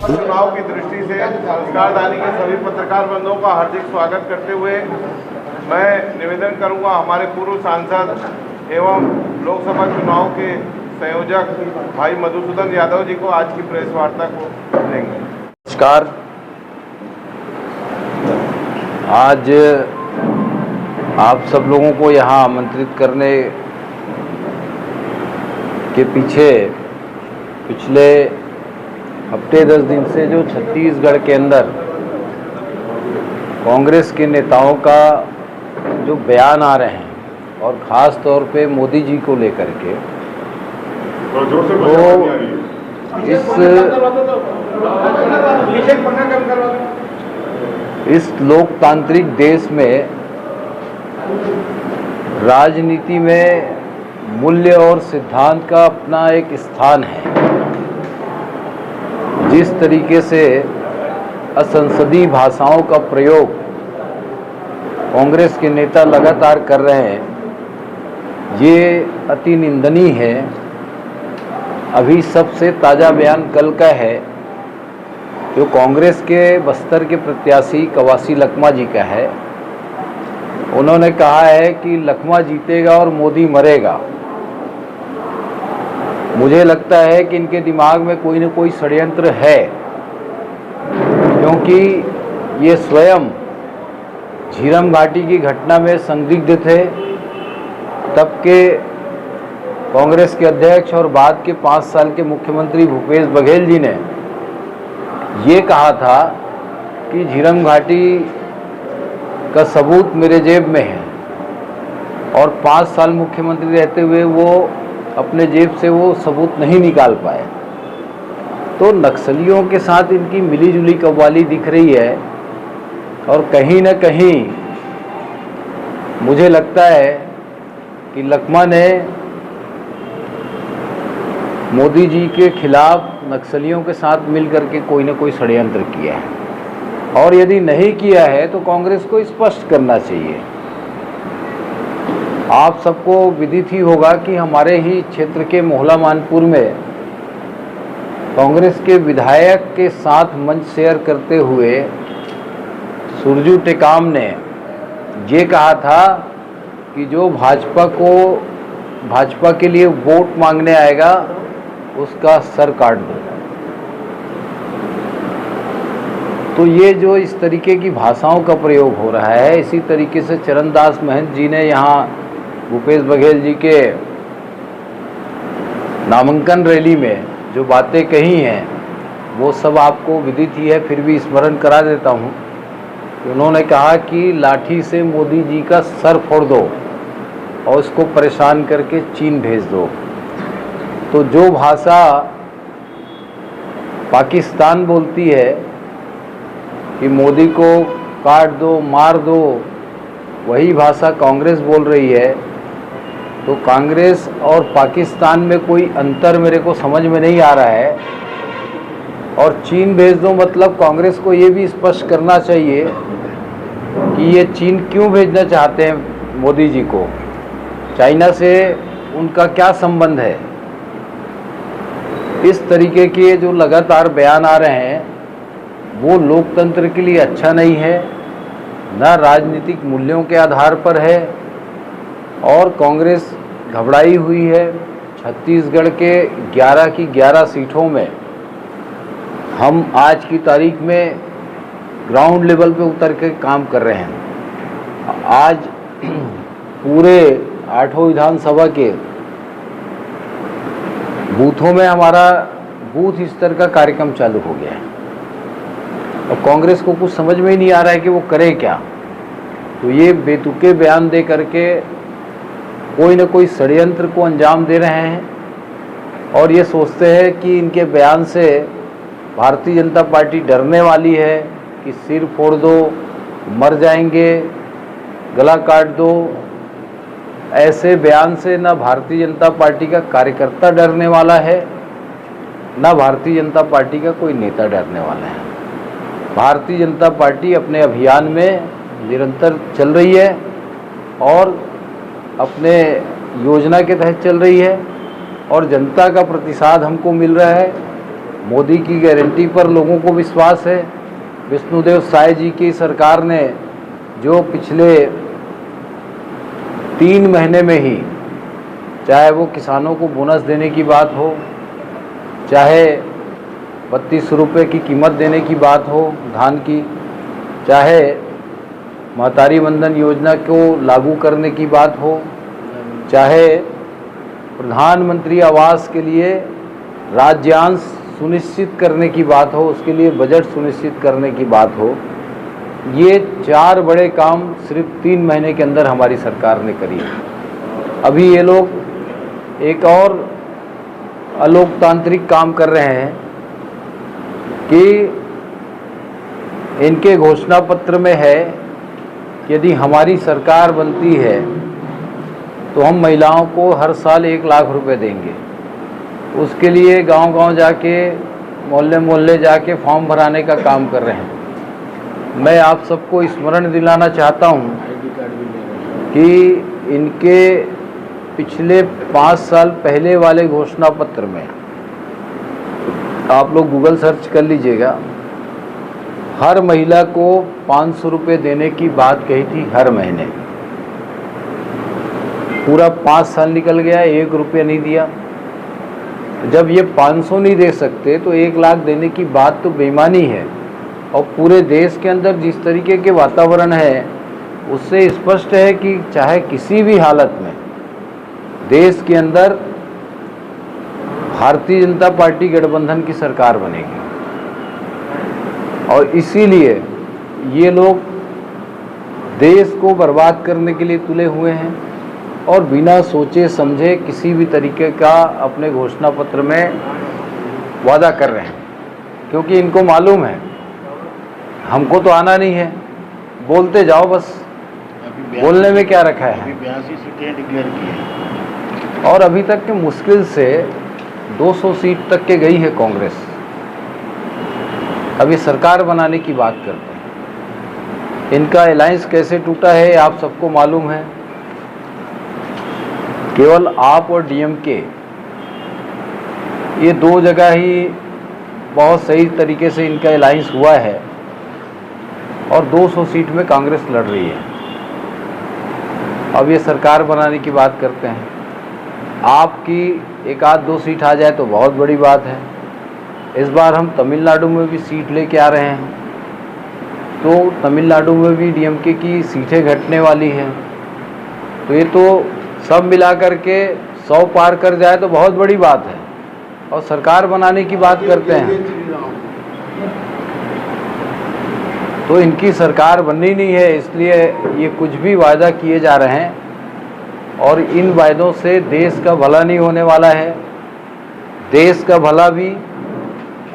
चुनाव की दृष्टि से संस्कारदानी के सभी पत्रकार बंधुओं का हार्दिक स्वागत करते हुए मैं निवेदन करूंगा हमारे पूर्व सांसद एवं लोकसभा चुनाव के संयोजक भाई मधुसूदन यादव जी को आज की प्रेस वार्ता को देंगे। नमस्कार। आज आप सब लोगों को यहाँ आमंत्रित करने के पीछे पिछले हफ्ते 10 दिन से जो छत्तीसगढ़ के अंदर कांग्रेस के नेताओं का जो बयान आ रहे हैं और ख़ास तौर पे मोदी जी को लेकर के, तो इस लोकतांत्रिक देश में राजनीति में मूल्य और सिद्धांत का अपना एक स्थान है। जिस तरीके से असंसदीय भाषाओं का प्रयोग कांग्रेस के नेता लगातार कर रहे हैं, ये अति निंदनीय है। अभी सबसे ताज़ा बयान कल का है जो कांग्रेस के बस्तर के प्रत्याशी कवासी लखमा जी का है। उन्होंने कहा है कि लखमा जीतेगा और मोदी मरेगा। मुझे लगता है कि इनके दिमाग में कोई न कोई षड्यंत्र है, क्योंकि ये स्वयं झीरम घाटी की घटना में संदिग्ध थे। तब के कांग्रेस के अध्यक्ष और बाद के 5 साल के मुख्यमंत्री भूपेश बघेल जी ने ये कहा था कि झीरम घाटी का सबूत मेरे जेब में है, और 5 साल मुख्यमंत्री रहते हुए वो अपने जेब से वो सबूत नहीं निकाल पाए। तो नक्सलियों के साथ इनकी मिलीजुली कव्वाली दिख रही है, और कहीं न कहीं मुझे लगता है कि लखमा ने मोदी जी के खिलाफ नक्सलियों के साथ मिलकर के कोई न कोई षड्यंत्र किया है, और यदि नहीं किया है तो कांग्रेस को स्पष्ट करना चाहिए। आप सबको विदित ही होगा कि हमारे ही क्षेत्र के मोहला मानपुर में कांग्रेस के विधायक के साथ मंच शेयर करते हुए सुरजू टेकाम ने ये कहा था कि जो भाजपा के लिए वोट मांगने आएगा उसका सर काट दो। तो ये जो इस तरीके की भाषाओं का प्रयोग हो रहा है, इसी तरीके से चरणदास महंत जी ने यहाँ भूपेश बघेल जी के नामांकन रैली में जो बातें कही हैं वो सब आपको विदित ही है, फिर भी स्मरण करा देता हूँ कि उन्होंने कहा कि लाठी से मोदी जी का सर फोड़ दो और उसको परेशान करके चीन भेज दो। तो जो भाषा पाकिस्तान बोलती है कि मोदी को काट दो, मार दो, वही भाषा कांग्रेस बोल रही है। तो कांग्रेस और पाकिस्तान में कोई अंतर मेरे को समझ में नहीं आ रहा है। और चीन भेज दो मतलब कांग्रेस को ये भी स्पष्ट करना चाहिए कि ये चीन क्यों भेजना चाहते हैं मोदी जी को, चाइना से उनका क्या संबंध है। इस तरीके के जो लगातार बयान आ रहे हैं वो लोकतंत्र के लिए अच्छा नहीं है, न राजनीतिक मूल्यों के आधार पर है, और कांग्रेस घबराई हुई है। छत्तीसगढ़ के 11 की 11 सीटों में हम आज की तारीख में ग्राउंड लेवल पे उतर के काम कर रहे हैं। आज पूरे 8 विधानसभा के बूथों में हमारा बूथ स्तर का कार्यक्रम चालू हो गया है। और कांग्रेस को कुछ समझ में ही नहीं आ रहा है कि वो करे क्या। तो ये बेतुके बयान दे करके कोई न कोई षड्यंत्र को अंजाम दे रहे हैं, और ये सोचते हैं कि इनके बयान से भारतीय जनता पार्टी डरने वाली है कि सिर फोड़ दो, मर जाएंगे, गला काट दो। ऐसे बयान से ना भारतीय जनता पार्टी का कार्यकर्ता डरने वाला है, ना भारतीय जनता पार्टी का कोई नेता डरने वाला है। भारतीय जनता पार्टी अपने अभियान में निरंतर चल रही है और अपने योजना के तहत चल रही है। और जनता का प्रतिसाद हमको मिल रहा है। मोदी की गारंटी पर लोगों को विश्वास है। विष्णुदेव साय जी की सरकार ने जो पिछले 3 महीने में ही, चाहे वो किसानों को बोनस देने की बात हो, चाहे 32 रुपये की कीमत देने की बात हो धान की, चाहे महतारी वंदन योजना को लागू करने की बात हो, चाहे प्रधानमंत्री आवास के लिए राज्यांश सुनिश्चित करने की बात हो, उसके लिए बजट सुनिश्चित करने की बात हो, ये 4 बड़े काम सिर्फ 3 महीने के अंदर हमारी सरकार ने करी है। अभी ये लोग एक और अलोकतांत्रिक काम कर रहे हैं कि इनके घोषणा पत्र में है कि यदि हमारी सरकार बनती है तो हम महिलाओं को हर साल 1 लाख रुपए देंगे। उसके लिए गांव-गांव जाके, मोहल्ले-मोहल्ले जाके फॉर्म भराने का काम कर रहे हैं। मैं आप सबको स्मरण दिलाना चाहता हूं कि इनके पिछले 5 साल पहले वाले घोषणा पत्र में, आप लोग गूगल सर्च कर लीजिएगा, हर महिला को 500 रुपये देने की बात कही थी हर महीने। पूरा 5 साल निकल गया, 1 रुपया नहीं दिया। जब ये 500 नहीं दे सकते तो 1 लाख देने की बात तो बेईमानी है। और पूरे देश के अंदर जिस तरीके के वातावरण है, उससे स्पष्ट है कि चाहे किसी भी हालत में देश के अंदर भारतीय जनता पार्टी गठबंधन की सरकार बनेगी। और इसीलिए ये लोग देश को बर्बाद करने के लिए तुले हुए हैं और बिना सोचे समझे किसी भी तरीके का अपने घोषणा पत्र में वादा कर रहे हैं, क्योंकि इनको मालूम है हमको तो आना नहीं है, बोलते जाओ बस, बोलने में क्या रखा है। 82 सीटें डिक्लेयर की हैं और अभी तक के मुश्किल से 200 सीट तक के गई है कांग्रेस। अभी सरकार बनाने की बात करते हैं। इनका अलायंस कैसे टूटा है आप सबको मालूम है। केवल आप और डीएमके, ये 2 जगह ही बहुत सही तरीके से इनका अलायंस हुआ है और 200 सीट में कांग्रेस लड़ रही है। अब ये सरकार बनाने की बात करते हैं। आपकी 1 आध 2 सीट आ जाए तो बहुत बड़ी बात है। इस बार हम तमिलनाडु में भी सीट लेके आ रहे हैं, तो तमिलनाडु में भी डीएमके की सीटें घटने वाली हैं। तो ये तो सब मिलाकर के 100 पार कर जाए तो बहुत बड़ी बात है। और सरकार बनाने की बात करते हैं तो इनकी सरकार बननी नहीं है, इसलिए ये कुछ भी वायदा किए जा रहे हैं और इन वायदों से देश का भला नहीं होने वाला है। देश का भला भी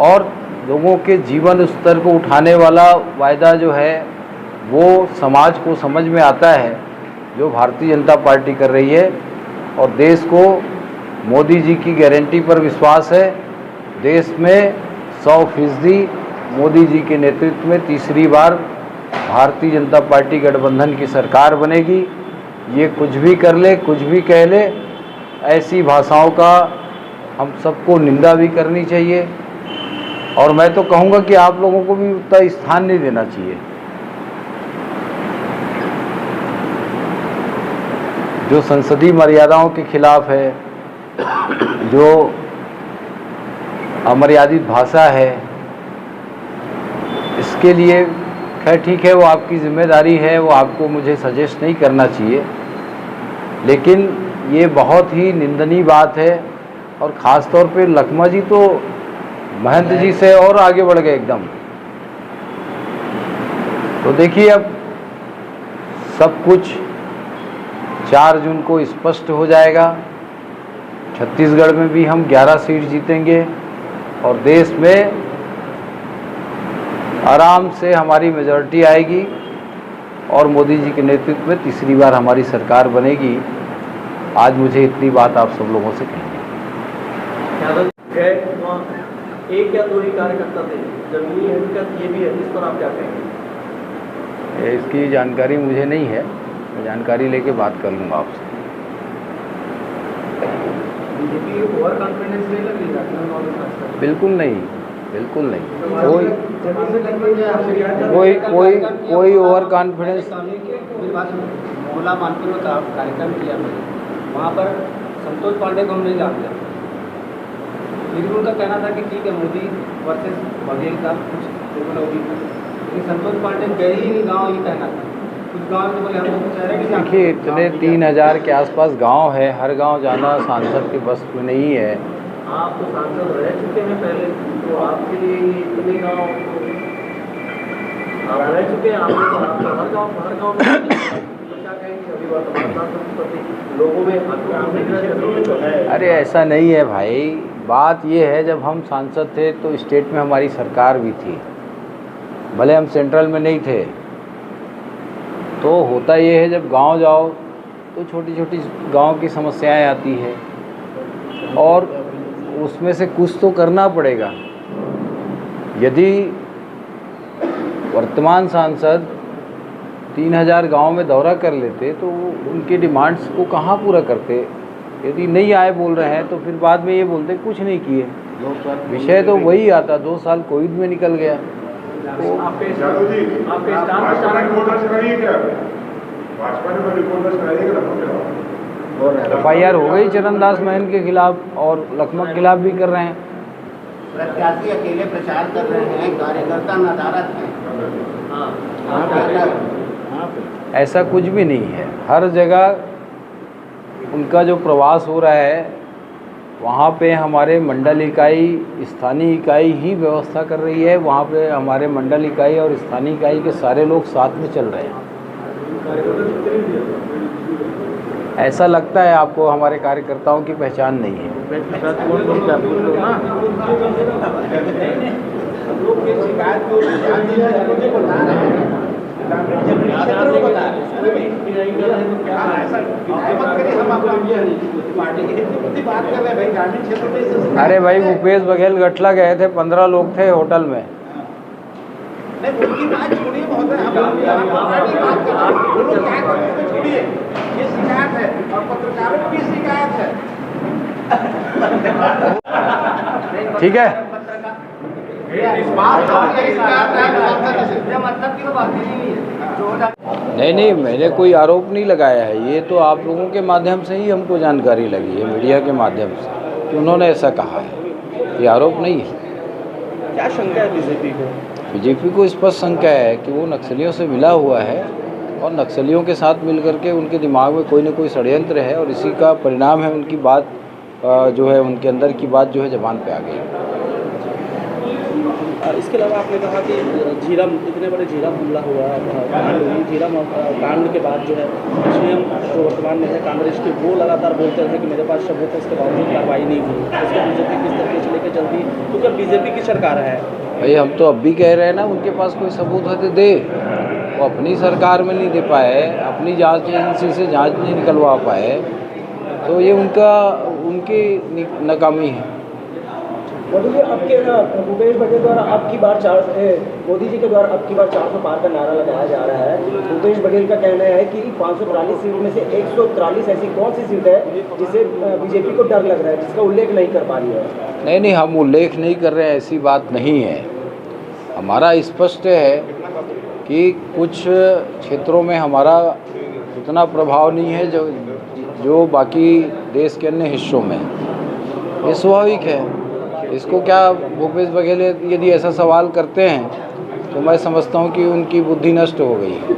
और लोगों के जीवन स्तर को उठाने वाला वायदा जो है वो समाज को समझ में आता है, जो भारतीय जनता पार्टी कर रही है। और देश को मोदी जी की गारंटी पर विश्वास है। देश में 100% मोदी जी के नेतृत्व में तीसरी बार भारतीय जनता पार्टी गठबंधन की सरकार बनेगी। ये कुछ भी कर ले, कुछ भी कह ले, ऐसी भाषाओं का हम सबको निंदा भी करनी चाहिए। और मैं तो कहूँगा कि आप लोगों को भी उतना स्थान नहीं देना चाहिए। जो संसदीय मर्यादाओं के खिलाफ है, जो अमर्यादित भाषा है, इसके लिए खैर ठीक है, वो आपकी जिम्मेदारी है, वो आपको मुझे सजेस्ट नहीं करना चाहिए। लेकिन ये बहुत ही निंदनीय बात है। और ख़ास तौर पे लखमा जी तो महंत जी से और आगे बढ़ गए एकदम। तो देखिए अब सब कुछ 4 जून को स्पष्ट हो जाएगा। छत्तीसगढ़ में भी हम 11 सीट जीतेंगे और देश में आराम से हमारी मेजॉरिटी आएगी और मोदी जी के नेतृत्व में तीसरी बार हमारी सरकार बनेगी। आज मुझे इतनी बात आप सब लोगों से कहनी है। एक या 2 ही कार्यकर्ता थे, जमीनी हकीकत ये भी है, इस पर आप क्या कहेंगे? इसकी जानकारी मुझे नहीं है, मैं जानकारी लेके बात कर लूँगा आपसे। बीजेपी मोदी ओवर कॉन्फिडेंस नहीं लग रही है? बिल्कुल नहीं, बिल्कुल नहीं। कोई ओवर कॉन्फिडेंस। मोहल्ला मानपुर में कार्यक्रम किया मैंने, वहाँ पर संतोष पांडे को हम नहीं जानते, फिर भी उनका कहना था कि ठीक है मोदी वर्सेस बघेल का कुछ देखो होगी, लेकिन संतोष पांडे गए ही नहीं गाँव, ये कहना था। कुछ गाँव में बोले हम लोग कह रहे हैं कि देखिए, इतने 3000 के आसपास गांव है, हर गांव जाना सांसद के बस में नहीं है। आप तो सांसद रह चुके हैं पहले, तो आपके लिए इतने गाँव आप रह चुके हैं, आपने तो आपका हर गाँव में तो क्या कहेंगे अभी वर्तमान सांसद के प्रति लोगों में? अरे ऐसा नहीं है भाई, बात ये है जब हम सांसद थे तो स्टेट में हमारी सरकार भी थी, भले हम सेंट्रल में नहीं थे। तो होता ये है जब गांव जाओ तो छोटी छोटी गांव की समस्याएं आती है और उसमें से कुछ तो करना पड़ेगा। यदि वर्तमान सांसद 3000 गांव में दौरा कर लेते तो उनके डिमांड्स को कहाँ पूरा करते? यदि नहीं आए बोल रहे हैं तो फिर बाद में ये बोलते कुछ नहीं किए। विषय तो वही आता, 2 साल कोविड में निकल गया। तो FIR हो गई चरणदास महन के खिलाफ और लखमा के खिलाफ भी कर रहे हैं। प्रत्याशी अकेले प्रचार कर रहे हैं, कार्यकर्ता नदारत हैं। ऐसा कुछ भी नहीं है, हर जगह उनका जो प्रवास हो रहा है वहाँ पे हमारे मंडल इकाई, स्थानीय इकाई ही व्यवस्था कर रही है। वहाँ पे हमारे मंडल इकाई और स्थानीय इकाई के सारे लोग साथ में चल रहे हैं। ऐसा लगता है आपको हमारे कार्यकर्ताओं की पहचान नहीं है। अरे भाई, भूपेश बघेल गठला गए थे, 15 लोग थे होटल में। नहीं, उनकी बात छोड़िए महोदय, छोड़िए, ये शिकायत है और पत्रकारों की शिकायत है। ठीक है, मतलब की तो बात ही नहीं है। नहीं, मैंने कोई आरोप नहीं लगाया है। ये तो आप लोगों के माध्यम से ही हमको जानकारी लगी है, मीडिया के माध्यम से, कि उन्होंने ऐसा कहा है। ये आरोप नहीं है। क्या शंका है बीजेपी को? बीजेपी को स्पष्ट शंका है कि वो नक्सलियों से मिला हुआ है और नक्सलियों के साथ मिल करके उनके दिमाग में कोई न कोई षड्यंत्र है और इसी का परिणाम है उनकी बात जो है, उनके अंदर की बात जो है ज़बान पे आ गई। इसके अलावा आपने कहा कि झीरम, इतने बड़े झीरम हमला हुआ, झीरम कांड के बाद जो है सीएम जो वर्तमान में है कांग्रेस के, वो लगातार बोलते रहे कि मेरे पास सबूत है, इसके बावजूद कार्रवाई नहीं हुई। इसको बीजेपी किस तरीके से लेकर चलती, तो क्या बीजेपी की सरकार है? भाई, हम तो अब भी कह रहे हैं ना, उनके पास कोई सबूत है तो दे। वो अपनी सरकार में नहीं दे पाए, अपनी जांच एजेंसी से जांच नहीं निकलवा पाए, तो ये उनकी नाकामी है। मोदी जी, आपके भूपेश बघेल द्वारा आपकी बार मोदी जी के द्वारा आपकी बार 400 पार का नारा लगाया जा रहा है। भूपेश बघेल का कहना है कि 543 सीट में से 143 ऐसी कौन सी सीट है जिसे बीजेपी को डर लग रहा है, जिसका उल्लेख नहीं कर पा रही है? नहीं, हम उल्लेख नहीं कर रहे हैं, ऐसी बात नहीं है। हमारा स्पष्ट है कि कुछ क्षेत्रों में हमारा उतना प्रभाव नहीं है जो बाकी देश के अन्य हिस्सों में। ये स्वाभाविक है। इसको क्या भूपेश बघेल यदि ऐसा सवाल करते हैं तो मैं समझता हूँ कि उनकी बुद्धि नष्ट हो गई है।